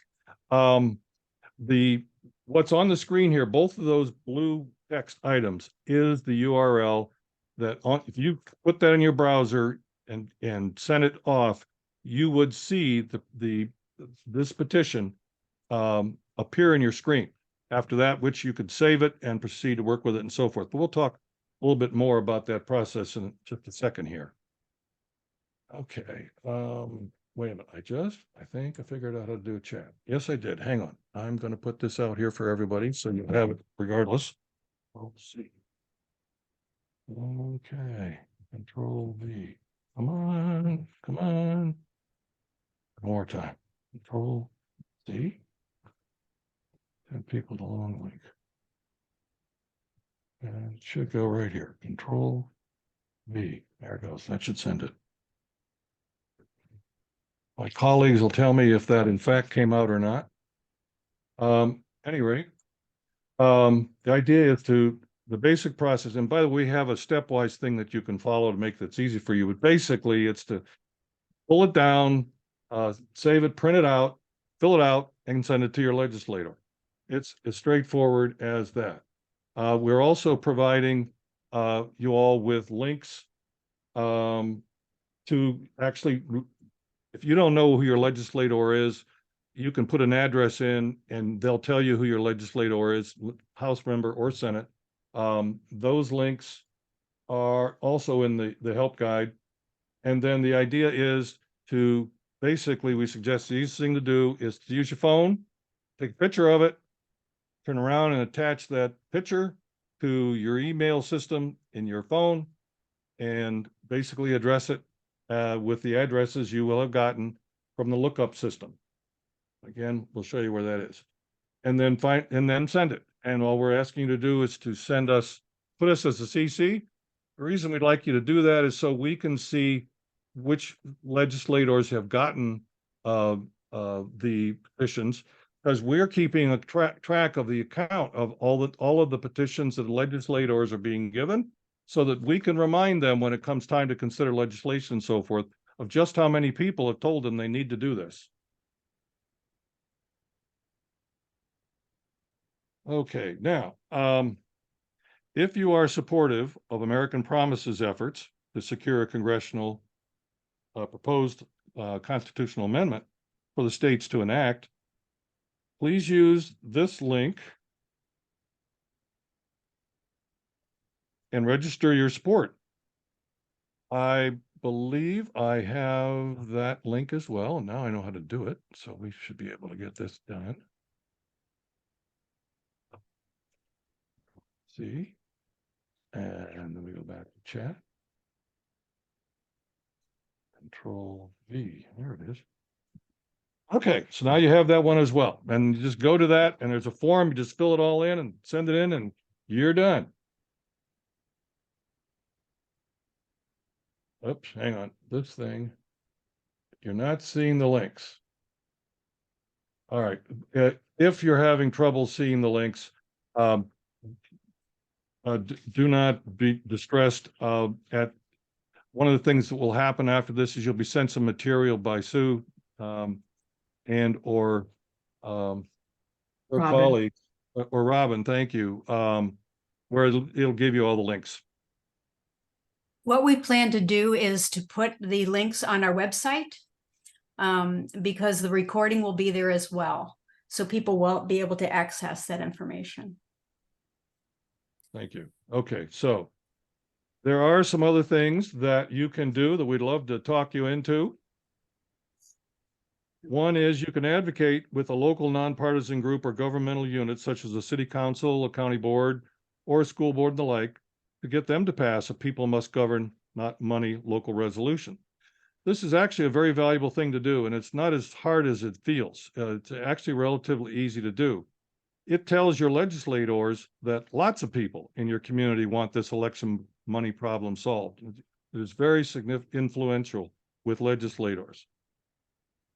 What's on the screen here, both of those blue text items is the URL that if you put that in your browser and send it off, you would see this petition appear in your screen. After that, which you could save it and proceed to work with it and so forth. But we'll talk a little bit more about that process in just a second here. Okay. Wait a minute. I think I figured out how to do a chat. Yes, I did. Hang on. I'm going to put this out here for everybody so you have it regardless. Let's see. Okay. Control V. Come on. Come on. One more time. Control C. 10 people to long link. And it should go right here. Control V. There it goes. That should send it. My colleagues will tell me if that in fact came out or not. Anyway, the idea is the basic process, and by the way, we have a stepwise thing that you can follow to make this easy for you, but basically it's to pull it down, save it, print it out, fill it out, and send it to your legislator. It's as straightforward as that. We're also providing you all with links to actually, if you don't know who your legislator is, you can put an address in and they'll tell you who your legislator is, House member or Senate. Those links are also in the help guide. And then the idea is to basically, we suggest the easiest thing to do is to use your phone, take a picture of it, turn around and attach that picture to your email system in your phone and basically address it with the addresses you will have gotten from the lookup system. Again, we'll show you where that is. And then send it. And all we're asking you to do is to put us as a CC. The reason we'd like you to do that is so we can see which legislators have gotten the petitions, because we're keeping a track of the account of all of the petitions that the legislators are being given, so that we can remind them when it comes time to consider legislation and so forth of just how many people have told them they need to do this. Okay, now, if you are supportive of American Promise's efforts to secure a congressional proposed constitutional amendment for the states to enact, please use this link and register your support. I believe I have that link as well, and now I know how to do it, so we should be able to get this done. See, and then we go back to chat. Control V, there it is. Okay, so now you have that one as well. And you just go to that and there's a form, you just fill it all in and send it in and you're done. Oops, hang on, this thing, you're not seeing the links. All right, if you're having trouble seeing the links, do not be distressed. At one of the things that will happen after this is you'll be sent some material by Sue and or her colleague or Robin, thank you, where it'll give you all the links. What we plan to do is to put the links on our website because the recording will be there as well. So people will be able to access that information. Thank you. Okay, so there are some other things that you can do that we'd love to talk you into. One is you can advocate with a local nonpartisan group or governmental unit, such as a city council, a county board, or a school board and the like, to get them to pass a people must govern, not money local resolution. This is actually a very valuable thing to do, and it's not as hard as it feels. It's actually relatively easy to do. It tells your legislators that lots of people in your community want this election money problem solved. It is very significant, influential with legislators.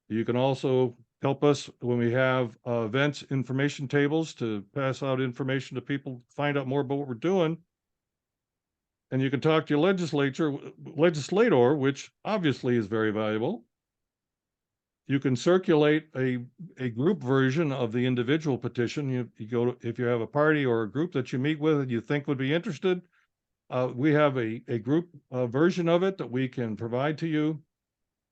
You can also help us when we have events, information tables to pass out information to people, find out more about what we're doing. And you can talk to your legislator, which obviously is very valuable. You can circulate a group version of the individual petition. You go to, if you have a party or a group that you meet with and you think would be interested, we have a group version of it that we can provide to you.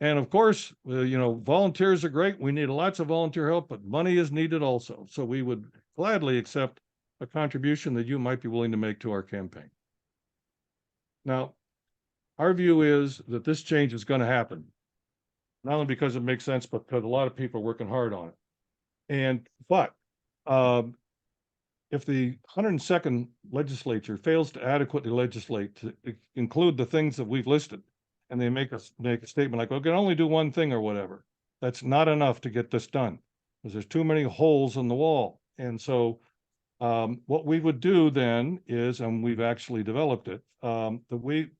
And of course, volunteers are great. We need lots of volunteer help, but money is needed also. So we would gladly accept a contribution that you might be willing to make to our campaign. Now, our view is that this change is going to happen, not only because it makes sense, but because a lot of people are working hard on it. But if the 102nd legislature fails to adequately legislate to include the things that we've listed, and they make a statement like, "We can only do one thing" or whatever, that's not enough to get this done, because there's too many holes in the wall. And so what we would do then is, and we've actually developed it, the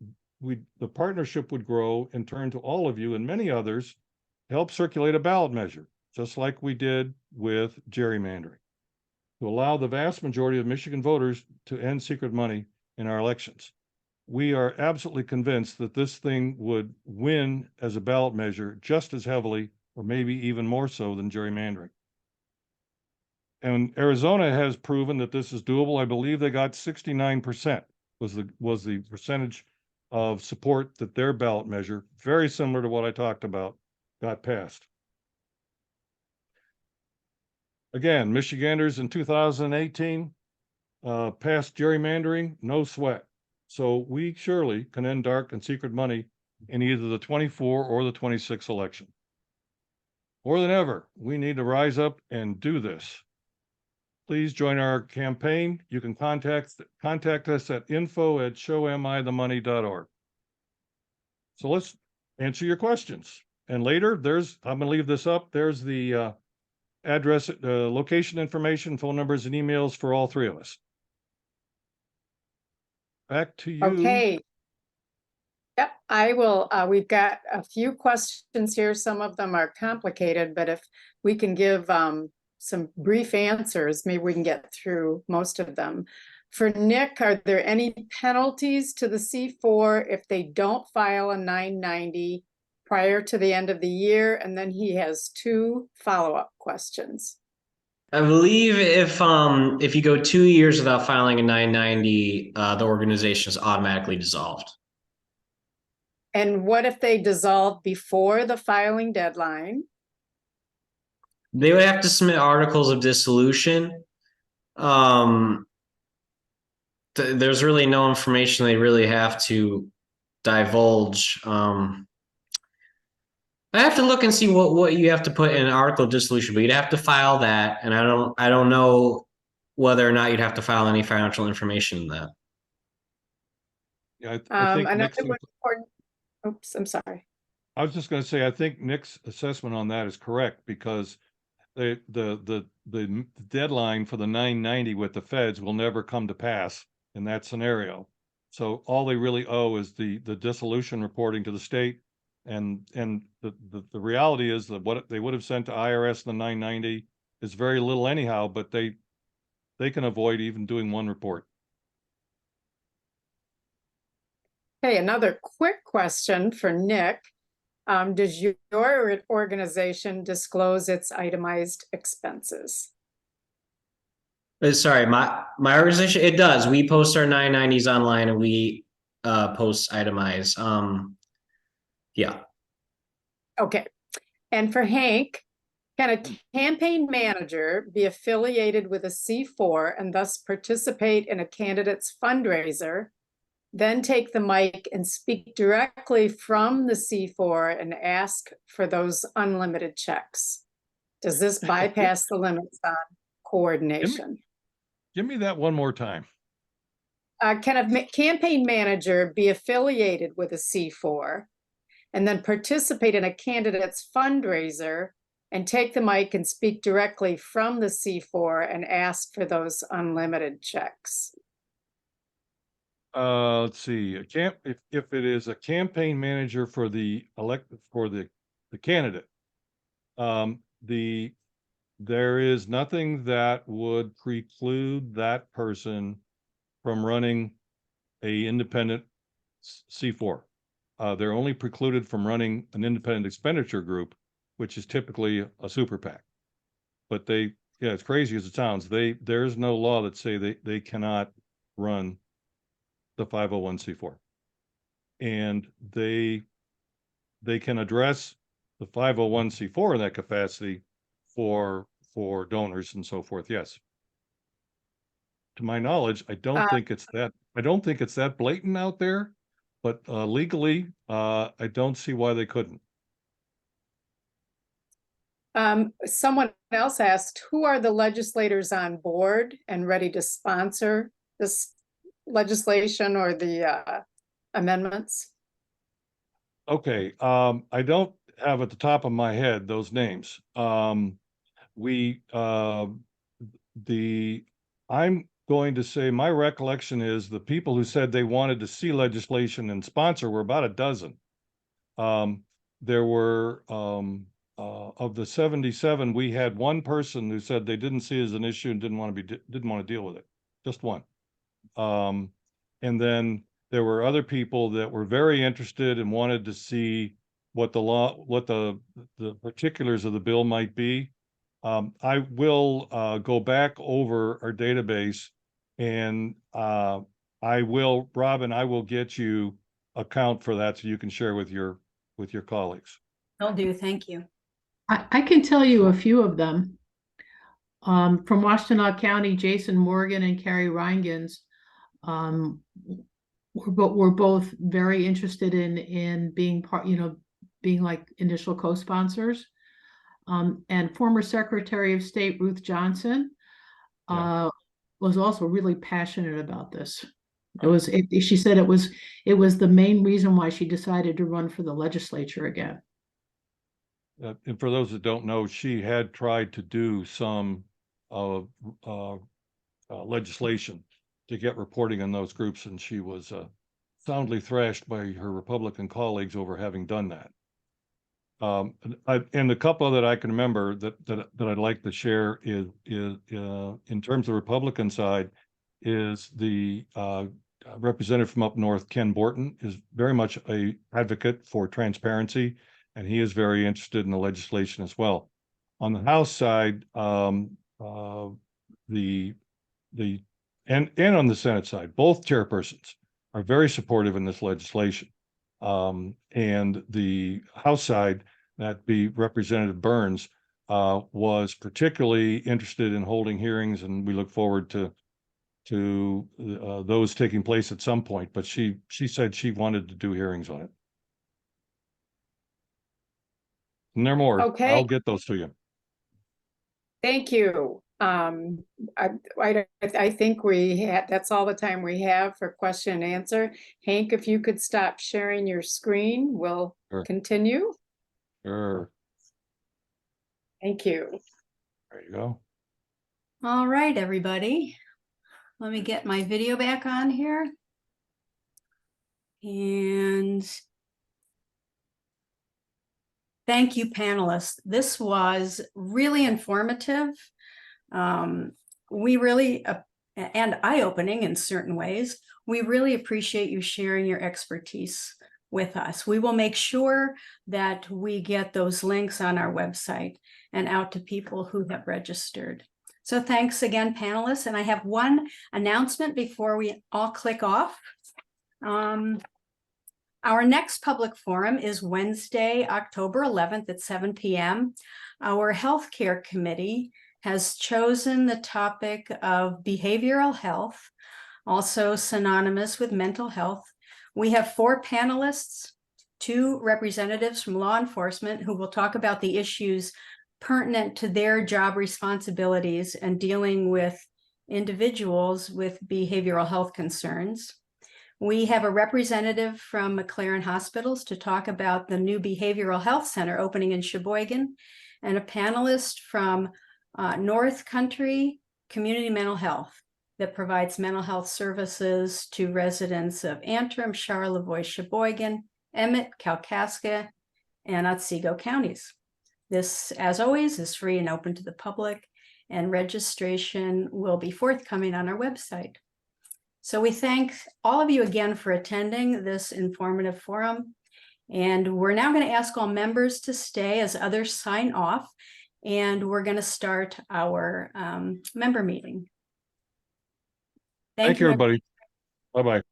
partnership would grow and turn to all of you and many others to help circulate a ballot measure, just like we did with gerrymandering, to allow the vast majority of Michigan voters to end secret money in our elections. We are absolutely convinced that this thing would win as a ballot measure just as heavily, or maybe even more so, than gerrymandering. And Arizona has proven that this is doable. I believe they got 69% was the percentage of support that their ballot measure, very similar to what I talked about, got passed. Again, Michiganders in 2018 passed gerrymandering, no sweat. So we surely can end dark and secret money in either the 24 or the 26 election. More than ever, we need to rise up and do this. Please join our campaign. You can contact us at info@showmithemoney.org. So let's answer your questions. And later, I'm going to leave this up. There's the address, location information, phone numbers, and emails for all three of us. Back to you. Okay. Yep, I will. We've got a few questions here. Some of them are complicated, but if we can give some brief answers, maybe we can get through most of them. For Nick, are there any penalties to the C4 if they don't file a 990 prior to the end of the year? And then he has two follow-up questions. I believe if you go 2 years without filing a 990, the organization is automatically dissolved. And what if they dissolve before the filing deadline? They would have to submit articles of dissolution. There's really no information they really have to divulge. I have to look and see what you have to put in an article of dissolution, but you'd have to file that, and I don't know whether or not you'd have to file any financial information in that. Yeah, I think another Nick's, one important. Oops, I'm sorry. I was just going to say, I think Nick's assessment on that is correct, because the deadline for the 990 with the feds will never come to pass in that scenario. So all they really owe is the dissolution reporting to the state. And the reality is that what they would have sent to IRS in the 990 is very little anyhow, but they can avoid even doing one report. Okay, another quick question for Nick. Does your organization disclose its itemized expenses? Sorry, my organization, it does. We post our 990s online, and we post itemize. Yeah. Okay. And for Hank, can a campaign manager be affiliated with a C4 and thus participate in a candidate's fundraiser, then take the mic and speak directly from the C4 and ask for those unlimited checks? Does this bypass the limits on coordination? Give me that one more time. Can a campaign manager be affiliated with a C4 and then participate in a candidate's fundraiser and take the mic and speak directly from the C4 and ask for those unlimited checks? Let's see. If it is a campaign manager for the candidate, there is nothing that would preclude that person from running a independent C4. They're only precluded from running an independent expenditure group, which is typically a super PAC. But yeah, it's crazy as it sounds. There's no law that say they cannot run the 501c4. And they can address the 501c4 in that capacity for donors and so forth. Yes. To my knowledge, I don't think it's that blatant out there, but legally, I don't see why they couldn't. Someone else asked, who are the legislators on board and ready to sponsor this legislation or the amendments? Okay, I don't have at the top of my head those names. I'm going to say my recollection is the people who said they wanted to see legislation and sponsor were about a dozen. There were of the 77, we had one person who said they didn't see it as an issue and didn't want to deal with it. Just one. And then there were other people that were very interested and wanted to see what the particulars of the bill might be. I will go back over our database, and Robin, I will get you a count for that so you can share with your colleagues. Will do. Thank you. I can tell you a few of them. From Washtenaw County, Jason Morgan and Carrie Reingans were both very interested in being part, being like initial co-sponsors. And former Secretary of State Ruth Johnson was also really passionate about this. She said it was the main reason why she decided to run for the legislature again. And for those that don't know, she had tried to do some legislation to get reporting on those groups, and she was soundly thrashed by her Republican colleagues over having done that. And a couple that I can remember that I'd like to share is in terms of Republican side is the representative from up north, Ken Borton, is very much a advocate for transparency, and he is very interested in the legislation as well. On the House side, and on the Senate side, both chairpersons are very supportive in this legislation. And the House side, that be Representative Burns, was particularly interested in holding hearings, and we look forward to those taking place at some point. But she said she wanted to do hearings on it. And there are more. Okay. I'll get those to you. Thank you. I think that's all the time we have for question and answer. Hank, if you could stop sharing your screen, we'll continue. Sure. Thank you. There you go. All right, everybody. Let me get my video back on here. And thank you, panelists. This was really informative. We really, and eye-opening in certain ways. We really appreciate you sharing your expertise with us. We will make sure that we get those links on our website and out to people who have registered. So thanks again, panelists. And I have one announcement before we all click off. Our next public forum is Wednesday, October 11th at 7 p.m. Our healthcare committee has chosen the topic of behavioral health, also synonymous with mental health. We have 4 panelists, 2 representatives from law enforcement who will talk about the issues pertinent to their job responsibilities and dealing with individuals with behavioral health concerns. We have a representative from McLaren Hospitals to talk about the new behavioral health center opening in Sheboygan, and a panelist from North Country Community Mental Health that provides mental health services to residents of Antrim, Charlevoix, Sheboygan, Emmett, Kalkaska, and Otsego counties. This, as always, is free and open to the public, and registration will be forthcoming on our website. So we thank all of you again for attending this informative forum. And we're now going to ask all members to stay as others sign off. And we're going to start our member meeting. Thank you, everybody. Bye-bye.